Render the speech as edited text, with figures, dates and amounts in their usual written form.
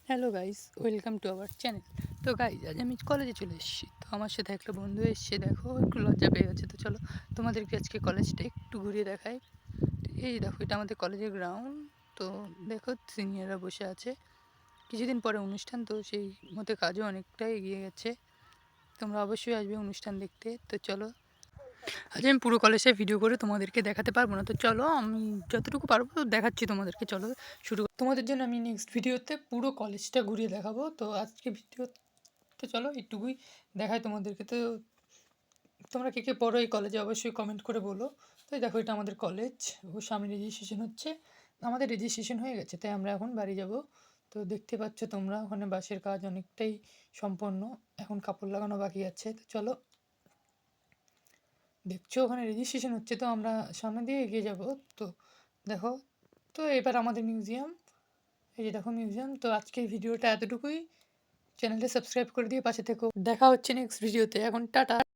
Hello guys, welcome to our channel. তো guys, আজ আমি কলেজে চলে এসেছি। তো আমার সাথে একটা বন্ধু এসছে, দেখো একটু লজ্জা পেয়ে গেছে। তো চলো তোমাদেরকে আজকে কলেজটা একটু ঘুরিয়ে দেখাই। এই দেখো, এটা আমাদের কলেজের গ্রাউন্ড। তো দেখো সিনিয়ররা বসে আছে, কিছুদিন পরে অনুষ্ঠান, তো সেই মতো কাজও অনেকটাই এগিয়ে গেছে। তোমরা অবশ্যই আসবে অনুষ্ঠান দেখতে। তো চলো, আজ আমি পুরো কলেজে ভিডিও করে তোমাদেরকে দেখাতে পারবো না, তো চলো আমি যতটুকু পারবো দেখাচ্ছি তোমাদেরকে। চলো শুরু তোমাদের জন্য আমি নেক্সট ভিডিওতে পুরো কলেজটা ঘুরিয়ে দেখাবো। তো আজকে ভিডিওতে চলো একটুকুই দেখাই তোমাদেরকে। তো তোমরা কে কে পড়ো এই কলেজে অবশ্যই কমেন্ট করে বলো। তো এই দেখো, এটা আমাদের কলেজ, ও সামনে রেজিস্ট্রেশন হচ্ছে। আমাদের রেজিস্ট্রেশন হয়ে গেছে, তাই আমরা এখন বাড়ি যাব। তো দেখতে পাচ্ছ তোমরা, ওখানে বাসের কাজ অনেকটাই সম্পন্ন, এখন কাপড় লাগানো বাকি আছে। তো চলো, দেখছো ওখানে রেজিস্ট্রেশন হচ্ছে, তো আমরা সামনে দিয়ে এগিয়ে যাব। তো দেখো, তো এবার আমাদের মিউজিয়াম, এই যে দেখো মিউজিয়াম। তো আজকের ভিডিওটা এতটুকুই। চ্যানেলটা সাবস্ক্রাইব করে দিয়ে পাশে থেকো। দেখা হচ্ছে নেক্সট ভিডিওতে। এখন টাটা।